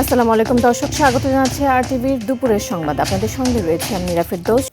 আসসালামু আলাইকুম দর্শক, স্বাগত জানাচ্ছি আরটিভির দুপুরের সংবাদ। আপনাদের সঙ্গে রয়েছে আমি নীরা ফেরদৌস।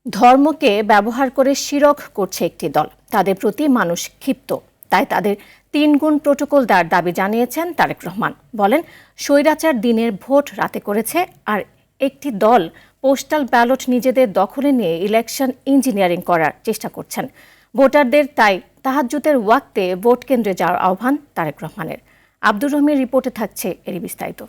ধর্মকে ব্যবহার করে শিরক করছে একটি দল, তাদের প্রতি মানুষ ক্ষিপ্ত, তাই তাদের 3 গুণ প্রটোকল দেওয়ার দাবি জানিয়েছেন তারেক রহমান। বলেন, স্বৈরাচার দিনের ভোট রাতে করেছে, আর একটি দল পোস্টাল ব্যালট নিজেদের দখলে নিয়ে ইলেকশন ইঞ্জিনিয়ারিং করার চেষ্টা করছেন। ভোটারদের তাই তাহাজ্জুদের ওয়াক্তে ভোট কেন্দ্রে যাওয়ার আহ্বান তারেক রহমানের। আব্দুর রহমের রিপোর্টে থাকছে এরই বিস্তারিত।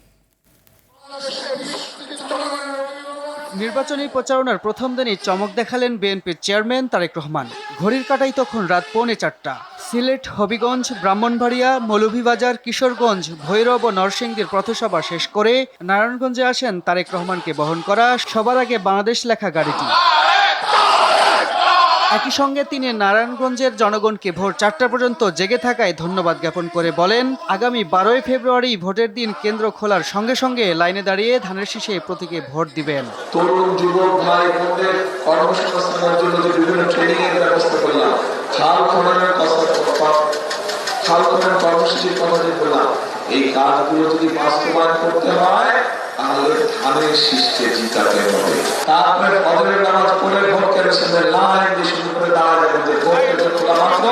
নির্বাচনী প্রচারণার প্রথম দিনই চমক দেখালেন বিএনপির চেয়ারম্যান তারেক রহমান। ঘড়ির কাঁটায় তখন রাত 4:45। সিলেট, হবিগঞ্জ, ব্রাহ্মণবাড়িয়া, মৌলভীবাজার, কিশোরগঞ্জ, ভৈরব ও নরসিংদীর পথসভা শেষ করে নারায়ণগঞ্জে আসেন তারেক রহমানকে বহন করা সবার আগে বাংলাদেশ লেখা গাড়িটি। একই সঙ্গে তিনি নারায়ণগঞ্জের জনগণকে ভোর 4টা পর্যন্ত জেগে থাকায় ধন্যবাদ জ্ঞাপন করে বলেন, আগামী 12 ফেব্রুয়ারি ভোটের দিন কেন্দ্র খোলার সঙ্গে সঙ্গে লাইনে দাঁড়িয়ে ধানের শীষে প্রতীকে ভোট দিবেন। তরুণ যুবক ভাই বোনদের কর্মসংস্থানের জন্য যে বিভিন্ন ট্রেনিং এর ব্যবস্থা করলাম, খাল খননের কর্মসূচির কথা যে বললাম, এই কাজগুলো যদি বাস্তবায়ন করতে হয় তাহলে ধানের শীষকে জিতাতে হবে। তারপরে ফজরের নামাজ পড়ে ভোট কেন্দ্রের লাইন দিয়ে শুরু করে দাঁড়া যাবে যে ভোট কেন্দ্র খোলা মাত্র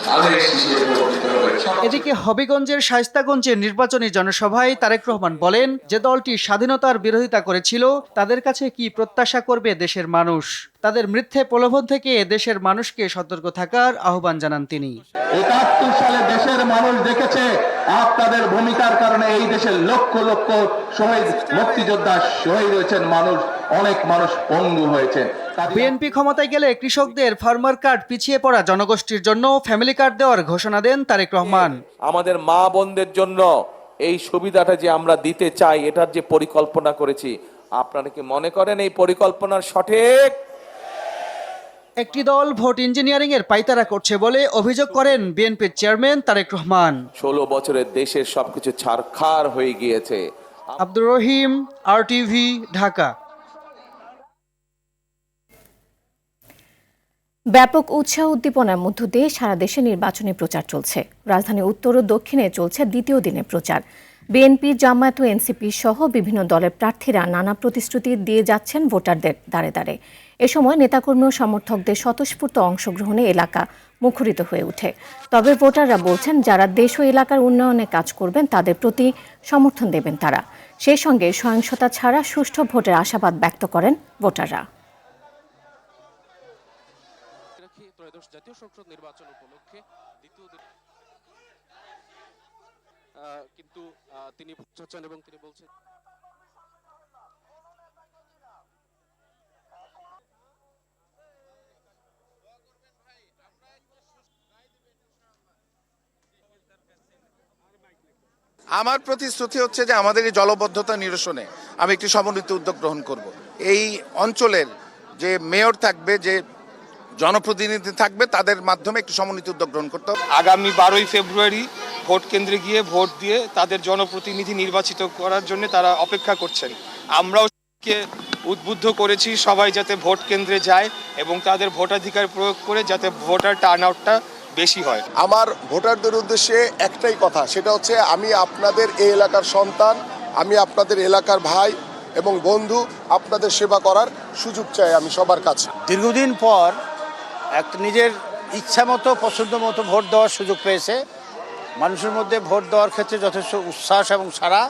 ধানের শীষে ভোট দিতে হবে। এদিকে হবিগঞ্জের শায়েস্তাগঞ্জের নির্বাচনী জনসভায় তারেক রহমান বলেন, যে দলটি স্বাধীনতার বিরোধিতা করেছিল তাদের কাছে কি প্রত্যাশা করবে দেশের মানুষ। তাদের মিথ্যে প্রলোভন থেকে দেশের মানুষকে সতর্ক থাকার আহ্বান জানান তিনি। 71 সালে দেশের মানুষ দেখেছে আপনাদের ভূমিকার কারণে এই দেশের লক্ষ লক্ষ শহীদ মুক্তিযোদ্ধা শহীদ হয়েছেন, অনেক মানুষ পঙ্গু হয়েছে। বিএনপি ক্ষমতায় গেলে কৃষকদের ফার্মার কার্ড পিছিয়ে পড়া জনগোষ্ঠীর জন্য ফ্যামিলি কার্ড দেওয়ার ঘোষণা দেন তারেক রহমান। আমাদের মা বোনদের জন্য এই সুবিধাটা যে আমরা দিতে চাই, এটার যে পরিকল্পনা করেছি, আপনারা কি মনে করেন এই পরিকল্পনার সঠিক? একটি দল ভোট ইঞ্জিনিয়ারিং এর পাইতারা করছে বলে অভিযোগ করেন বিএনপির চেয়ারম্যান তারেক রহমান। 16 বছরের দেশের সবকিছু ছারখার হয়ে গিয়েছে। আব্দুর রহিম, আরটিভি, ঢাকা। ব্যাপক উৎসাহ উদ্দীপনার মধ্য দিয়ে সারা দেশে নির্বাচনী প্রচার চলছে। রাজধানী উত্তর ও দক্ষিণে চলছে দ্বিতীয় দিনের প্রচার। বিএনপি, জামায়াত ও এনসিপি সহ বিভিন্ন দলের প্রার্থীরা নানা প্রতিশ্রুতি দিয়ে যাচ্ছেন ভোটারদের দ্বারে দ্বারে। এ সময় নেতাকর্মী ও সমর্থকদের স্বতঃস্ফূর্ত অংশগ্রহণে এলাকা মুখরিত হয়ে ওঠে। তবে ভোটাররা বলছেন, যারা দেশ ও এলাকার উন্নয়নে কাজ করবেন তাদের প্রতি সমর্থন দেবেন তারা। সেই সঙ্গে সহিংসতা ছাড়া সুষ্ঠু ভোটের আশাবাদ ব্যক্ত করেন ভোটাররা। জাতীয় সংসদ নির্বাচন উপলক্ষে দ্বিতীয় দিন কিন্তু তিনি চাচ্ছেন এবং তিনি বলছেন আমার প্রতিশ্রুতি হচ্ছে যে আমাদের এই জলবদ্ধতা নিরসনে আমি একটি সমন্বিত উদ্যোগ গ্রহণ করব। এই অঞ্চলের যে মেয়র থাকবে, যে জনপ্রতিনিধি থাকবে, তাদের মাধ্যমে একটি সমন্বিত উদ্যোগ গ্রহণ করতে হবে। আগামী 12 ফেব্রুয়ারি ভোট কেন্দ্রে গিয়ে ভোট দিয়ে তাদের জনপ্রতিনিধি নির্বাচিত করার জন্য তারা অপেক্ষা করছেন। আমরাও উদ্বুদ্ধ করেছি সবাই যাতে ভোট কেন্দ্রে যায় এবং তাদের ভোটাধিকার প্রয়োগ করে যাতে ভোটার টার্ন আউটটা বেশি হয়। আমার ভোটারদের উদ্দেশ্যে একটাই কথা, সেটা হচ্ছে আমি আপনাদের এই এলাকার সন্তান, আমি আপনাদের এলাকার ভাই এবং বন্ধু, আপনাদের সেবা করার সুযোগ চাই আমি সবার কাছে। দীর্ঘদিন পর একটা নিজের ইচ্ছা মতো পছন্দ মতো ভোট দেওয়ার সুযোগ পেয়েছে। মানুষের মধ্যে ভোট দেওয়ার ক্ষেত্রে যথেষ্ট উচ্ছ্বাস এবং সাড়া।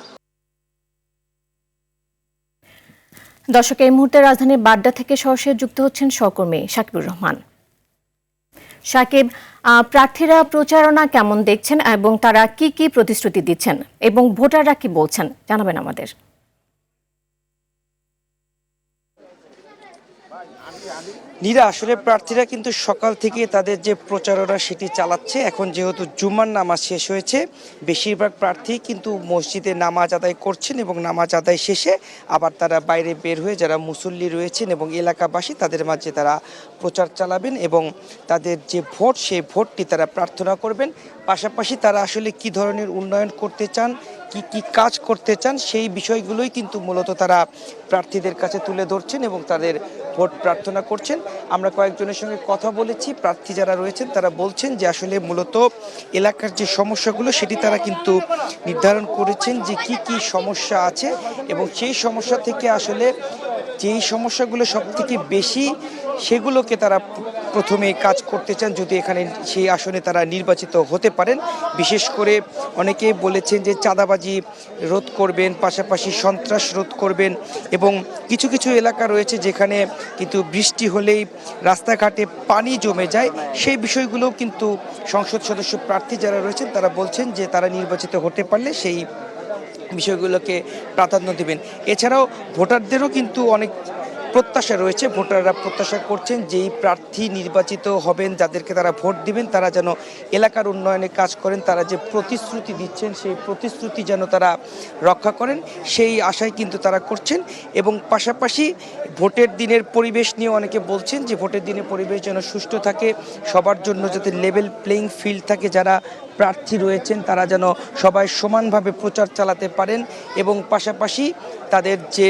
দর্শক, এই মুহূর্তে রাজধানীর বাড্ডা থেকে সরাসরি যুক্ত হচ্ছেন সহকর্মী সাকিবুর রহমান। সাকিব, প্রার্থীরা প্রচারণা কেমন দেখছেন এবং তারা কি কি প্রতিশ্রুতি দিচ্ছেন এবং ভোটাররা কি বলছেন জানাবেন আমাদের। নীরা, আসলে প্রার্থীরা কিন্তু সকাল থেকে তাদের যে প্রচারণা সেটি চালাচ্ছে। এখন যেহেতু জুম্মার নামাজ শেষ হয়েছে, বেশিরভাগ প্রার্থী কিন্তু মসজিদে নামাজ আদায় করছেন এবং নামাজ আদায় শেষে আবার তারা বাইরে বের হয়ে যারা মুসল্লি রয়েছেন এবং এলাকাবাসী তাদের মাঝে তারা প্রচার চালাবেন এবং তাদের যে ভোট সেই ভোটটি তারা প্রার্থনা করবেন। পাশাপাশি তারা আসলে কি ধরনের উন্নয়ন করতে চান কি কি কাজ করতে চান সেই বিষয়গুলোই কিন্তু মূলত তারা প্রার্থীদের কাছে তুলে ধরছেন এবং তাদের ভোট প্রার্থনা করছেন। আমরা কয়েকজনের সঙ্গে কথা বলেছি, প্রার্থী যারা রয়েছেন তারা বলছেন যে আসলে মূলত এলাকার যে সমস্যাগুলো সেটি তারা কিন্তু নির্ধারণ করেছেন যে কি কি সমস্যা আছে এবং সেই সমস্যা থেকে আসলে যেই সমস্যাগুলো সব থেকে বেশি সেগুলোকে তারা প্রথমে কাজ করতে চান যদি এখানে সেই আসনে তারা নির্বাচিত হতে পারেন। বিশেষ করে অনেকেই বলেছেন যে চাঁদাবাজি রোধ করবেন, পাশাপাশি সন্ত্রাস রোধ করবেন এবং কিছু কিছু এলাকা রয়েছে যেখানে কিন্তু বৃষ্টি হলেই রাস্তাঘাটে পানি জমে যায়, সেই বিষয়গুলোও কিন্তু সংসদ সদস্য প্রার্থী যারা রয়েছেন তারা বলছেন যে তারা নির্বাচিত হতে পারলে সেই বিষয়গুলোকে প্রাধান্য দেবেন। এছাড়াও ভোটারদেরও কিন্তু অনেক প্রত্যাশা রয়েছে, ভোটাররা প্রত্যাশা করছেন যেই প্রার্থী নির্বাচিত হবেন, যাদেরকে তারা ভোট দিবেন, তারা যেন এলাকার উন্নয়নে কাজ করেন, তারা যে প্রতিশ্রুতি দিচ্ছেন সেই প্রতিশ্রুতি যেন তারা রক্ষা করেন, সেই আশাই কিন্তু তারা করছেন। এবং পাশাপাশি ভোটের দিনের পরিবেশ নিয়ে অনেকে বলছেন যে ভোটের দিনের পরিবেশ যেন সুষ্ঠু থাকে, সবার জন্য যাতে লেভেল প্লেইং ফিল্ড থাকে, যারা প্রার্থী রয়েছেন তারা যেন সবাই সমানভাবে প্রচার চালাতে পারেন এবং পাশাপাশি তাদের যে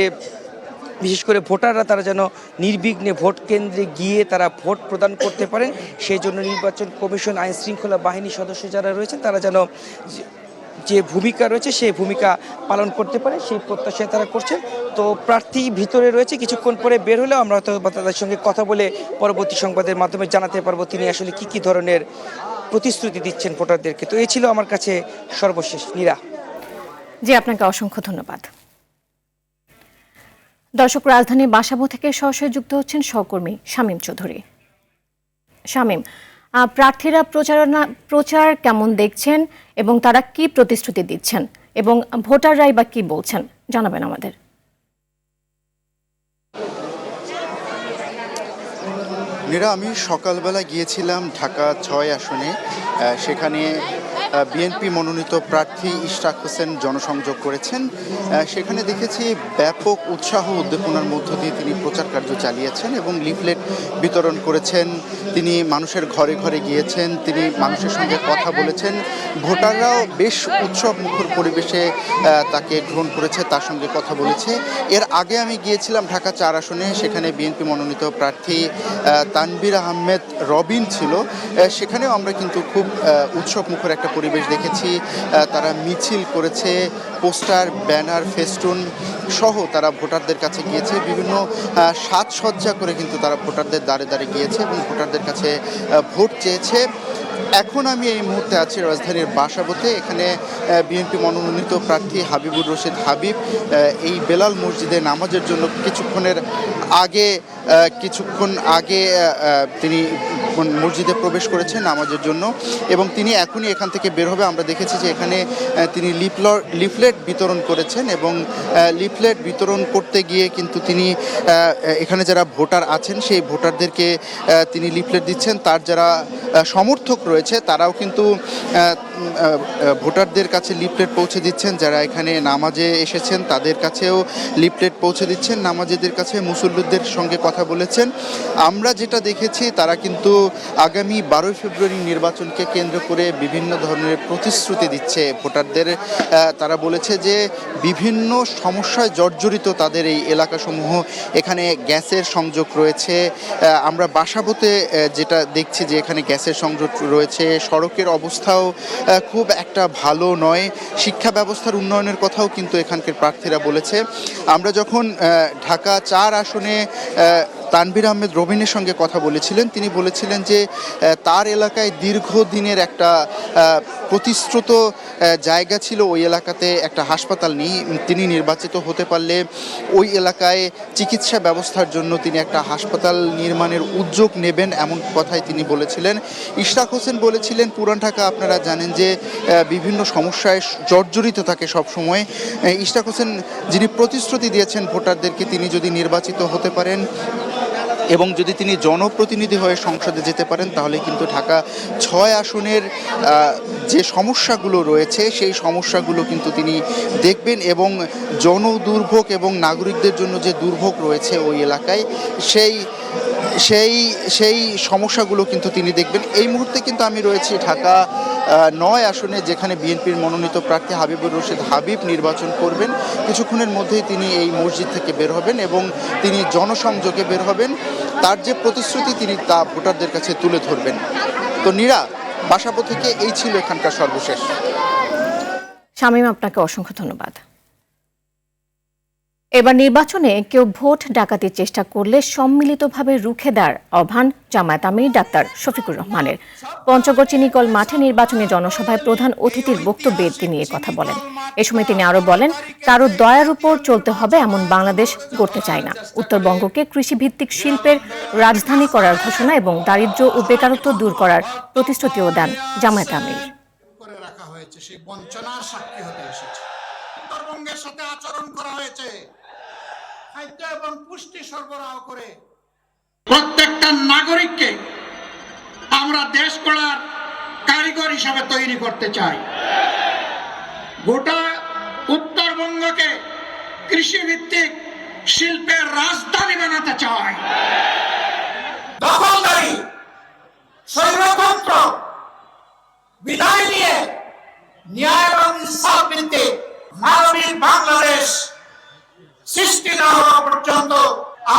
বিশেষ করে ভোটাররা তারা যেন নির্বিঘ্নে ভোট কেন্দ্রে গিয়ে তারা ভোট প্রদান করতে পারেন, সেই জন্য নির্বাচন কমিশন, আইন শৃঙ্খলা বাহিনীর সদস্য যারা রয়েছেন তারা যেন যে ভূমিকা রয়েছে সেই ভূমিকা পালন করতে পারে, সেই প্রত্যাশায় তারা করছেন। তো প্রার্থী ভিতরে রয়েছে, কিছুক্ষণ পরে বের হলেও আমরা হয়তো তাদের সঙ্গে কথা বলে পরবর্তী সংবাদের মাধ্যমে জানাতে পারবো তিনি আসলে কি কি ধরনের প্রতিশ্রুতি দিচ্ছেন ভোটারদেরকে। তো এই ছিল আমার কাছে সর্বশেষ। নীরা। জি, আপনাকে অসংখ্য ধন্যবাদ। দর্শক, রাজধানী বাসাবো থেকে সরাসরি যুক্ত হচ্ছেন সহকর্মী শামীম চৌধুরী। শামীম, প্রার্থীরা প্রচার কেমন দেখছেন এবং তারা কি প্রতিশ্রুতি দিচ্ছেন এবং ভোটাররাই বা কি বলছেন জানাবেন আমাদের। নীরা, আমি সকালবেলা গিয়েছিলাম ঢাকা ৬ আসনে, সেখানে বিএনপি মনোনীত প্রার্থী ইশরাক হোসেন জনসংযোগ করেছেন। সেখানে দেখেছি ব্যাপক উৎসাহ উদ্দীপনার মধ্য দিয়ে তিনি প্রচার কার্য চালিয়েছেন এবং লিফলেট বিতরণ করেছেন। তিনি মানুষের ঘরে ঘরে গিয়েছেন, তিনি মানুষের সঙ্গে কথা বলেছেন। ভোটাররাও বেশ উৎসব মুখর পরিবেশে তাকে গ্রহণ করেছে, তার সঙ্গে কথা বলেছে। এর আগে আমি গিয়েছিলাম ঢাকা ৪ আসনে, সেখানে বিএনপি মনোনীত প্রার্থী তানভীর আহমেদ রবিন ছিল। সেখানেও আমরা কিন্তু খুব উৎসব মুখর একটা পরিবেশ দেখেছি। তারা মিছিল করেছে, পোস্টার, ব্যানার, ফেস্টুন সহ তারা ভোটারদের কাছে গিয়েছে। বিভিন্ন সাজসজ্জা করে কিন্তু তারা ভোটারদের দ্বারে দ্বারে গিয়েছে এবং ভোটারদের কাছে ভোট চেয়েছে। এখন আমি এই মুহূর্তে আছি রাজধানীর বাসাবোতে। এখানে বিএনপি মনোনীত প্রার্থী হাবিবুর রশিদ হাবিব এই বেলাল মসজিদে নামাজের জন্য কিছুক্ষণ আগে তিনি মসজিদে প্রবেশ করেছেন নামাজের জন্য এবং তিনি এখনই এখান থেকে বের হবে। আমরা দেখেছি যে এখানে তিনি লিফলেট বিতরণ করেছেন এবং লিফলেট বিতরণ করতে গিয়ে কিন্তু তিনি এখানে যারা ভোটার আছেন সেই ভোটারদেরকে তিনি লিফলেট দিচ্ছেন। তার যারা সমর্থক রয়েছে তারাও কিন্তু ভোটারদের কাছে লিফলেট পৌঁছে দিচ্ছেন। যারা এখানে নামাজে এসেছেন তাদের কাছেও লিফলেট পৌঁছে দিচ্ছেন, নামাজিদের কাছে মুসল্লিদের সঙ্গে কথা বলেছেন। আমরা যেটা দেখেছি তারা কিন্তু আগামী ১২ ফেব্রুয়ারি নির্বাচনকে কেন্দ্র করে বিভিন্ন ধরনের প্রতিশ্রুতি দিচ্ছে ভোটারদের। তারা বলেছে যে বিভিন্ন সমস্যায় জর্জরিত তাদের এই এলাকাসমূহ, এখানে গ্যাসের সংযোগ রয়েছে। আমরা বাসাবোতে যেটা দেখছি যে এখানে গ্যাসের সংযোগ রয়েছে, সড়কের অবস্থাও খুব একটা ভালো নয়, শিক্ষা ব্যবস্থার উন্নয়নের কথাও কিন্তু এখানকার প্রার্থীরা বলেছে। আমরা যখন ঢাকা ৪ আসনে তানভীর আহমেদ রবিনের সঙ্গে কথা বলেছিলেন, তিনি বলেছিলেন যে তার এলাকায় দীর্ঘদিনের একটা প্রতিশ্রুত জায়গা ছিল, ওই এলাকাতে একটা হাসপাতাল নেই। তিনি নির্বাচিত হতে পারলে ওই এলাকায় চিকিৎসা ব্যবস্থার জন্য তিনি একটা হাসপাতাল নির্মাণের উদ্যোগ নেবেন, এমন কথাই তিনি বলেছিলেন। ইশরাক হোসেন বলেছিলেন পুরান ঢাকা আপনারা জানেন যে বিভিন্ন সমস্যায় জর্জরিত থাকে সবসময়। ইশরাক হোসেন যিনি প্রতিশ্রুতি দিয়েছেন ভোটারদেরকে, তিনি যদি নির্বাচিত হতে পারেন এবং যদি তিনি জনপ্রতিনিধি হয়ে সংসদে যেতে পারেন তাহলে কিন্তু ঢাকা ৬ আসনের যে সমস্যাগুলো রয়েছে সেই সমস্যাগুলো কিন্তু তিনি দেখবেন এবং জনদুর্ভোগ এবং নাগরিকদের জন্য যে দুর্ভোগ রয়েছে ওই এলাকায় সেই সমস্যাগুলো কিন্তু তিনি দেখবেন। এই মুহূর্তে কিন্তু আমি রয়েছি ঢাকা 9 আসনে যেখানে বিএনপির মনোনীত প্রার্থী হাবিবুর রশিদ হাবিব নির্বাচন করবেন। কিছুক্ষণের মধ্যেই তিনি এই মসজিদ থেকে বের হবেন এবং তিনি জনসংযোগে বের হবেন। তার যে প্রতিশ্রুতি তিনি তা ভোটারদের কাছে তুলে ধরবেন। তো নীরা, বাসাবো থেকে এই ছিল এখানকার সর্বশেষ। শামীম, আপনাকে অসংখ্য ধন্যবাদ। এবার নির্বাচনে কেউ ভোট ডাকাতির চেষ্টা করলে সম্মিলিতভাবে রুখে দেওয়ার আহ্বান জামায়াত আমির ডাক্তার শফিকুর রহমানের। পঞ্চগড় চিনিকল মাঠে নির্বাচনী জনসভায় প্রধান অতিথির বক্তব্যে তিনি এ কথা বলেন। এ সময় তিনি আরো বলেন, কারো দয়ার উপর চলতে হবে এমন বাংলাদেশ গড়তে চায় না। উত্তরবঙ্গকে কৃষিভিত্তিক শিল্পের রাজধানী করার ঘোষণা এবং দারিদ্র্য ও বেকারত্ব দূর করার প্রতিশ্রুতিও দেন জামায়াত আমির। সেই বঞ্চনার সাক্ষী হতে এসেছে। উত্তরবঙ্গের সাথে আচরণ করা হয়েছে, খাদ্য এবং পুষ্টি সরবরাহ করে প্রত্যেকটা নাগরিককে আমরা দেশ গড়ার কারিগর হিসাবে তৈরি করতে চাই। গোটা উত্তরবঙ্গকে কৃষিভিত্তিক শিল্পের রাজধানী বানাতে চাই। দখলদারি, স্বৈরতন্ত্র বিদায় নিয়ে ন্যায় এবং ইনসাফ ভিত্তিক মানবিক বাংলাদেশ সৃষ্টি না হওয়া পর্যন্ত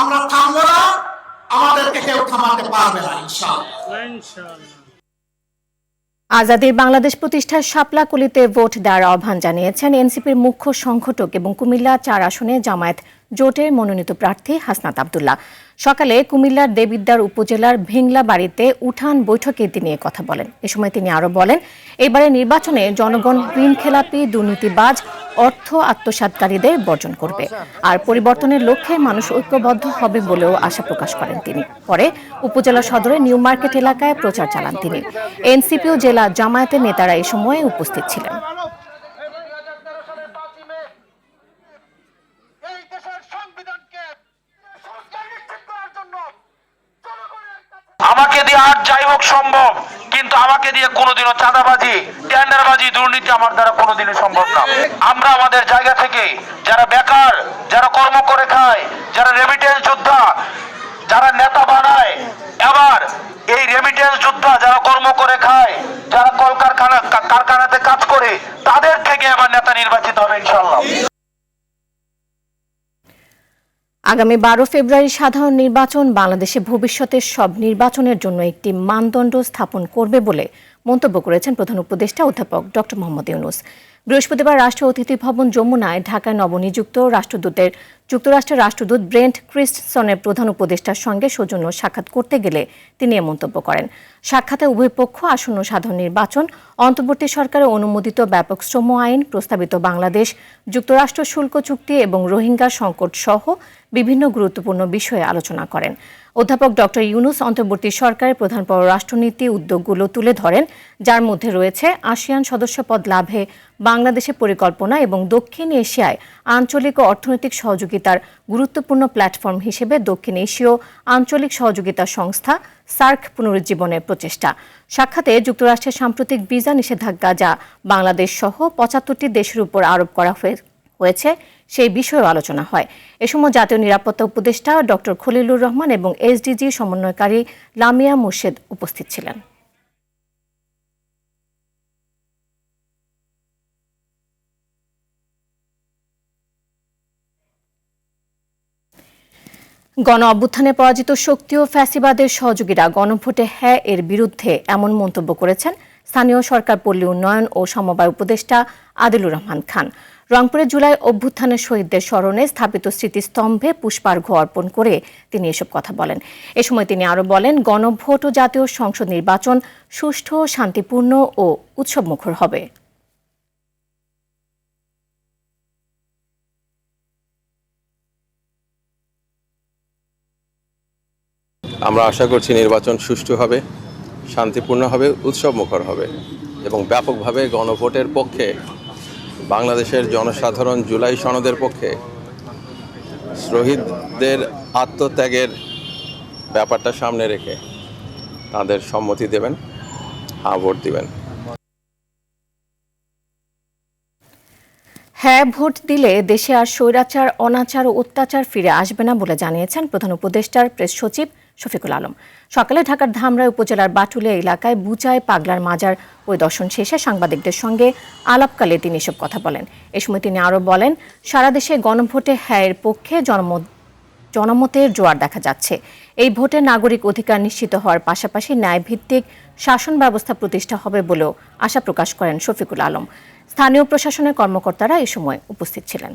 আমরা থামবো না, আমাদেরকে কেউ থামাতে পারবে না ইনশাআল্লাহ। আজাদের বাংলাদেশ প্রতিষ্ঠার শাপলাকলিতে ভোট দেওয়ার আহ্বান জানিয়েছেন এনসিপির মুখ্য সংগঠক এবং কুমিল্লা 4 আসনে জামায়াত জোটের মনোনীত প্রার্থী হাসনাত আব্দুল্লাহ। সকালে কুমিল্লার দেবিদ্বার উপজেলার ভিংলা বাড়িতে উঠান বৈঠকে তিনি কথা বলেন। এ সময় তিনি আরো বলেন, এবারে নির্বাচনে জনগণ ঋণ খেলাপি, দুর্নীতিবাজ, অর্থ আত্মসাৎকারীদের বর্জন করবে। আর পরিবর্তনের লক্ষ্যে মানুষ ঐক্যবদ্ধ হবে বলেও আশা প্রকাশ করেন তিনি। পরে উপজেলা সদরে নিউ মার্কেট এলাকায় প্রচার চালান তিনি। এনসিপি ও জেলা জামায়াতের নেতারা এই সময় উপস্থিত ছিলেন। আমাকে দিয়ে আর যাই হোক সম্ভব, কিন্তু আমাকে দিয়ে কোনোদিনও চাঁদাবাজি, টেন্ডারবাজি, দুর্নীতি আমার দ্বারা কোনোদিনই সম্ভব না। আমরা আমাদের জায়গা থেকে যারা বেকার, যারা কর্ম করে খায়, যারা রেমিটেন্স যোদ্ধা, যারা নেতা বানায়, এবার এই রেমিটেন্স যোদ্ধা যারা কর্ম করে খায়, যারা কারখানাতে কাজ করে, তাদের থেকে এবার নেতা নির্বাচিত হবে ইনশাআল্লাহ। আগামী 12 ফেব্রুয়ারি সাধারণ নির্বাচন বাংলাদেশে ভবিষ্যতের সব নির্বাচনের জন্য একটি মানদণ্ড স্থাপন করবে বলে মন্তব্য করেছেন প্রধান উপদেষ্টা অধ্যাপক ডক্টর মোহাম্মদ ইউনূস। বৃহস্পতিবার রাষ্ট্র অতিথি ভবন যমুনায় ঢাকায় নবনিযুক্ত যুক্তরাষ্ট্রের রাষ্ট্রদূত ব্রেন্ট ক্রিস্টসনের প্রধান উপদেষ্টার সঙ্গে সৌজন্য সাক্ষাৎ করতে গেলে তিনি এ মন্তব্য করেন। সাক্ষাতে উভয় পক্ষ আসন্ন সাধারণ নির্বাচন, অন্তর্বর্তী সরকারের অনুমোদিত ব্যাপক শ্রম আইন, প্রস্তাবিত বাংলাদেশ যুক্তরাষ্ট্র শুল্ক চুক্তি এবং রোহিঙ্গা সংকট সহ বিভিন্ন গুরুত্বপূর্ণ বিষয়ে আলোচনা করেন। অধ্যাপক ডক্টর ইউনূস অন্তর্বর্তী সরকারের প্রধান পররাষ্ট্রনীতি উদ্যোগগুলো তুলে ধরেন, যার মধ্যে রয়েছে আসিয়ান সদস্যপদ লাভে বাংলাদেশের পরিকল্পনা এবং দক্ষিণ এশিয়ায় আঞ্চলিক ও অর্থনৈতিক সহযোগিতার গুরুত্বপূর্ণ প্ল্যাটফর্ম হিসেবে দক্ষিণ এশীয় আঞ্চলিক সহযোগিতা সংস্থা সার্ক পুনরুজ্জীবনের প্রচেষ্টা। সাক্ষাতে যুক্তরাষ্ট্রের সাম্প্রতিক ভিসা নিষেধাজ্ঞা যা বাংলাদেশ সহ 75টি দেশের উপর আরোপ করা হয়েছে সেই বিষয়েও আলোচনা হয়। এ সময় জাতীয় নিরাপত্তা উপদেষ্টা ডক্টর খলিলুর রহমান এবং এসডিজি সমন্বয়কারী লামিয়া মুর্শেদ উপস্থিত ছিলেন। গণ অভ্যুত্থানে পরাজিত শক্তি ও ফ্যাসিবাদের সহযোগীরা গণভোটে হ্যাঁ এর বিরুদ্ধে এমন মন্তব্য করেছেন স্থানীয় সরকার, পল্লী উন্নয়ন ও সমবায় উপদেষ্টা আদিলুর রহমান খান। রংপুরে জুলাই অভ্যুত্থানের শহীদদের স্মরণে স্থাপিত স্মৃতিস্তম্ভে পুষ্পার্ঘ্য অর্পণ করে তিনি এসব কথা বলেন। এ সময় তিনি আরো বলেন, গণভোট ও জাতীয় সংসদ নির্বাচন সুষ্ঠু, শান্তিপূর্ণ ও উৎসবমুখর হবে। আমরা আশা করছি নির্বাচন সুষ্ঠু হবে, শান্তিপূর্ণ হবে, উৎসবমুখর হবে এবং ব্যাপকভাবে গণভোটের পক্ষে বাংলাদেশের জনসাধারণ জুলাই সনদের পক্ষে শহীদদের আত্মত্যাগের ব্যাপারটা সামনে রেখে তাদের সম্মতি দেবেন, হ্যাঁ ভোট দিবেন। হ্যাঁ ভোট দিলে দেশে আর স্বৈরাচার, অনাচার ও অত্যাচার ফিরে আসবে না বলে জানিয়েছেন প্রধান উপদেষ্টার প্রেস সচিব শফিকুল আলম। সকালে ঢাকার ধামরাই উপজেলার বাটুলিয়া এলাকায় বুচায় পাগলার মাজার পরিদর্শন শেষে সাংবাদিকদের সঙ্গে আলাপকালে তিনি এসব কথা বলেন। এ সময় তিনি আরও বলেন, সারা দেশে গণভোটে হ্যাঁয়ের পক্ষে জনমতের জোয়ার দেখা যাচ্ছে। এই ভোটে নাগরিক অধিকার নিশ্চিত হওয়ার পাশাপাশি ন্যায়ভিত্তিক শাসন ব্যবস্থা প্রতিষ্ঠা হবে বলেও আশা প্রকাশ করেন শফিকুল আলম। স্থানীয় প্রশাসনের কর্মকর্তারা এ সময় উপস্থিত ছিলেন।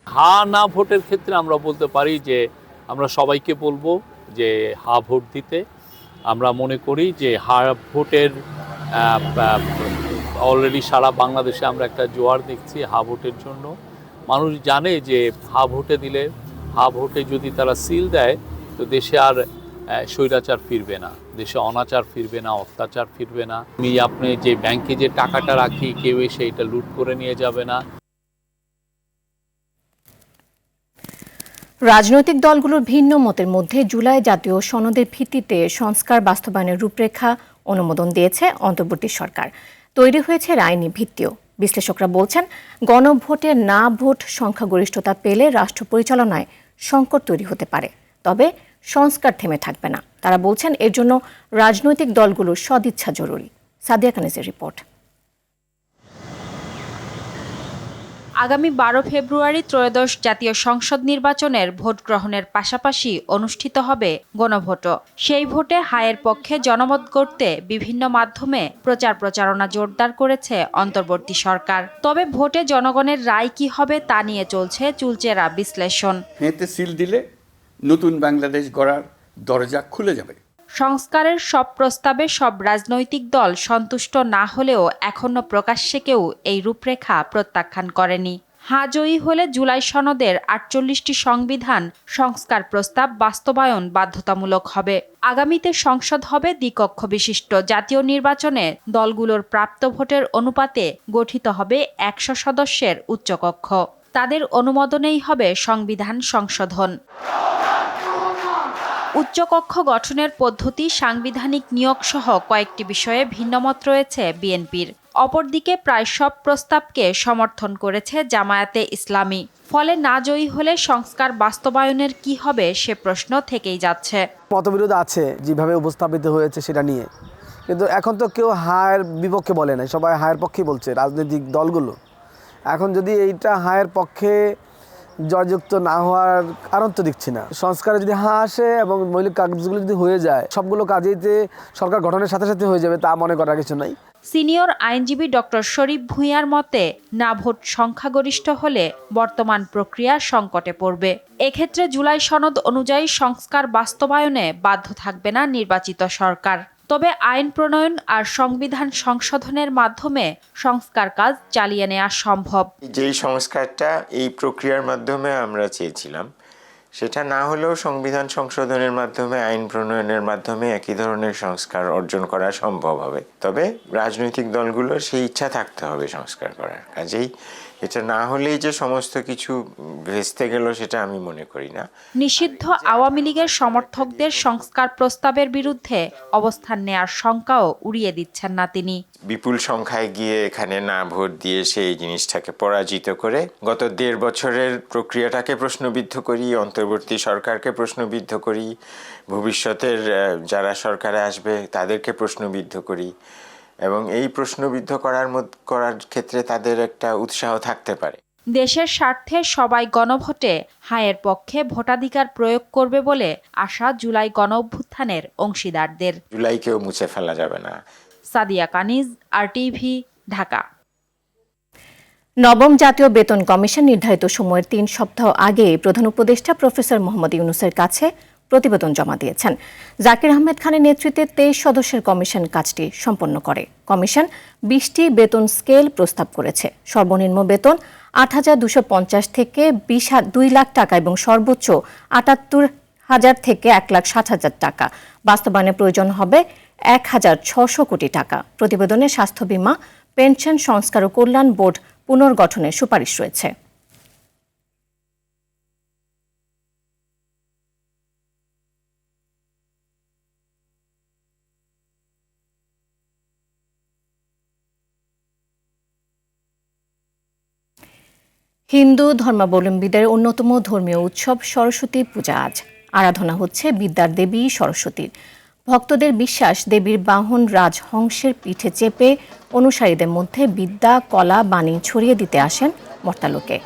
হা না ভোটের ক্ষেত্রে আমরা বলতে পারি যে আমরা সবাইকে বলবো যে হা ভোট দিতে। আমরা মনে করি যে হা ভোটের অলরেডি সারা বাংলাদেশে আমরা একটা জোয়ার দেখছি হা ভোটের জন্য। মানুষ জানে যে হা ভোটে দিলে, হা ভোটে যদি তারা সিল দেয় তো দেশে আর স্বৈরাচার ফিরবে না, দেশে অনাচার ফিরবে না, অত্যাচার ফিরবে না। আপনি যে ব্যাংকে যে টাকাটা রাখি কেউ এসে এটা লুট করে নিয়ে যাবে না। রাজনৈতিক দলগুলোর ভিন্ন মতের মধ্যে জুলাই জাতীয় সনদের ভিত্তিতে সংস্কার বাস্তবায়নের রূপরেখা অনুমোদন দিয়েছে অন্তর্বর্তী সরকার। তৈরি হয়েছে আইনি ভিত্তিও। বিশ্লেষকরা বলছেন, গণভোটে না ভোট সংখ্যাগরিষ্ঠতা পেলে রাষ্ট্র পরিচালনায় সংকট তৈরি হতে পারে। তবে সংস্কার থেমে থাকবে না। তারা বলছেন, এর জন্য রাজনৈতিক দলগুলোর সদিচ্ছা জরুরি। সাদিয়া কানিজের রিপোর্ট। আগামী 12 ফেব্রুয়ারি ত্রয়োদশ জাতীয় সংসদ নির্বাচনের ভোট গ্রহণের পাশাপাশি অনুষ্ঠিত হবে গণভোটও। সেই ভোটে হায়ের পক্ষে জনমত গড়তে বিভিন্ন মাধ্যমে প্রচারণা জোরদার করেছে অন্তর্বর্তী সরকার। তবে ভোটে জনগণের রায় কি হবে তা নিয়ে চলছে চুলচেরা বিশ্লেষণ। হেঁতে সিল দিলে নতুন বাংলাদেশ গড়ার দরজা খুলে যাবে। সংস্কারের সব প্রস্তাবে সব রাজনৈতিক দল সন্তুষ্ট না হলেও এখনো প্রকাশ্যে কেউ এই রূপরেখা প্রত্যাখ্যান করেনি। হ্যাঁ জয়ী হলে জুলাই সনদের 48টি সংবিধান সংস্কার প্রস্তাব বাস্তবায়ন বাধ্যতামূলক হবে। আগামীতে সংসদ হবে দ্বিকক্ষ বিশিষ্ট। জাতীয় নির্বাচনে দলগুলোর প্রাপ্ত ভোটের অনুপাতে গঠিত হবে 100 সদস্যের উচ্চকক্ষ। তাদের অনুমোদনেই হবে সংবিধান সংশোধন। উচ্চকক্ষ গঠনের পদ্ধতি, সাংবিধানিক নিয়োগ সহ কয়েকটি বিষয়ে ভিন্নমত রয়েছে বিএনপির। অপরদিকে প্রায় সব প্রস্তাবকে সমর্থন করেছে জামায়াতে ইসলামী। ফলে না জয়ী হলে সংস্কার বাস্তবায়নের কি হবে সে প্রশ্ন থেকেই যাচ্ছে। মতবিরোধ আছে যেভাবে উপস্থাপিত হয়েছে সেটা নিয়ে, কিন্তু এখন তো কেউ হায়ের বিপক্ষে বলে না, সবাই হায়ের পক্ষেই বলছে রাজনৈতিক দলগুলো। এখন যদি এইটা হায়ের পক্ষে জয়যুক্ত না হওয়ার কারণ তো দেখছি না। সংস্কারে যদি হ্যাঁ আসে এবং মৌলিক কাগজগুলো যদি হয়ে যায়, সবগুলো কাজেইতে সরকার গঠনের সাথে সাথে হয়ে যাবে তা মনে করার কিছু নাই। সিনিয়র আইনজীবী ডক্টর শরীফ ভূঁইয়ার মতে, না ভোট সংখ্যাগরিষ্ঠ হলে বর্তমান প্রক্রিয়া সংকটে পড়বে। এক্ষেত্রে জুলাই সনদ অনুযায়ী সংস্কার বাস্তবায়নে বাধ্য থাকবে না নির্বাচিত সরকার। তবে আইন প্রণয়ন আর সংবিধান সংশোধনের মাধ্যমে সংস্কার কাজ চালিয়ে নেওয়া সম্ভব। যেই সংস্কারটা এই প্রক্রিয়ার মাধ্যমে আমরা চেয়েছিলাম, সেটা না হলেও সংবিধান সংশোধনের মাধ্যমে, আইন প্রণয়নের মাধ্যমে একই ধরনের সংস্কার অর্জন করা সম্ভব হবে। তবে রাজনৈতিক দলগুলোর সেই ইচ্ছা থাকতে হবে সংস্কার করার। কাজেই এটা না হলেই যে সমস্ত কিছু ভেস্তে গেল সেটা আমি মনে করি না। নিষিদ্ধ আওয়ামী লীগের সমর্থকদের সংস্কার প্রস্তাবের বিরুদ্ধে অবস্থান নেয়ার শঙ্কাও উড়িয়ে দিচ্ছেন না তিনি। বিপুল সংখ্যায় গিয়ে এখানে না ভোট দিয়ে সেই জিনিসটাকে পরাজিত করে গত 1.5 বছরের প্রক্রিয়াটাকে প্রশ্নবিদ্ধ করি, অন্তর্বর্তী সরকারকে প্রশ্নবিদ্ধ করি, ভবিষ্যতের যারা সরকারে আসবে তাদেরকে প্রশ্নবিদ্ধ করি, এবং এই প্রশ্নবিদ্ধ করার ক্ষেত্রে তাদের একটা উৎসাহ থাকতে পারে। দেশের স্বার্থে সবাই গণভোটে হায়ের পক্ষে ভোটাধিকার প্রয়োগ করবে বলে আশা জুলাই গণঅভ্যুত্থানের অংশীদারদের। জুলাইকেও মুছে ফেলা যাবে না। সাদিয়া কানিজ, RTV, ঢাকা। নবম জাতীয় বেতন কমিশন নির্ধারিত সময়ের 3 সপ্তাহ আগে প্রধান উপদেষ্টা প্রফেসর মোহাম্মদ ইউনূসের কাছে প্রতিবেদন জমা দিয়েছেন। জাকির আহমেদ খানের নেতৃত্বে 23 সদস্যের কমিশন কাজটি সম্পন্ন করে। কমিশন 20টি বেতন স্কেল প্রস্তাব করেছে। সর্বনিম্ন বেতন 8,250 থেকে 2 লাখ টাকা এবং সর্বোচ্চ 78,000 থেকে 1,60,000 টাকা। বাস্তবায়নে প্রয়োজন হবে 1,600 কোটি টাকা। প্রতিবেদনে স্বাস্থ্য বীমা, পেনশন সংস্কার ও কল্যাণ বোর্ড পুনর্গঠনের সুপারিশ রয়েছে। হিন্দু ধর্মাবলম্বীদের অন্যতম ধর্মীয় উৎসব সরস্বতী পূজা আজ। আরাধনা হচ্ছে বিদ্যার দেবী সরস্বতীর। ভক্তদের বিশ্বাস, দেবীর বাহন রাজহংসের পিঠে চেপে অনুসারীদের মধ্যে বিদ্যা, কলা, বাণী ছড়িয়ে দিতে আসেন মর্তালোকে।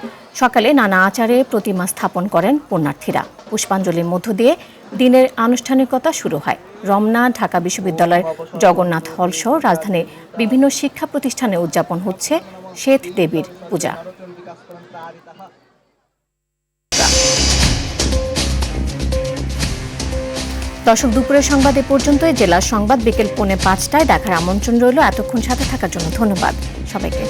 সকালে নানা আচারে প্রতিমা স্থাপন করেন পুণ্যার্থীরা। পুষ্পাঞ্জলির মধ্য দিয়ে দিনের আনুষ্ঠানিকতা শুরু হয়। রমনা, ঢাকা বিশ্ববিদ্যালয়ের জগন্নাথ হল সহ রাজধানীর বিভিন্ন শিক্ষা প্রতিষ্ঠানে উদযাপন হচ্ছে শ্বেত দেবীর পূজা। দর্শক, দুপুরের সংবাদ এ পর্যন্তই। জেলার সংবাদ বিকেল 4:45টায় দেখার আমন্ত্রণ রইল। এতক্ষণ সাথে থাকার জন্য ধন্যবাদ সবাইকে।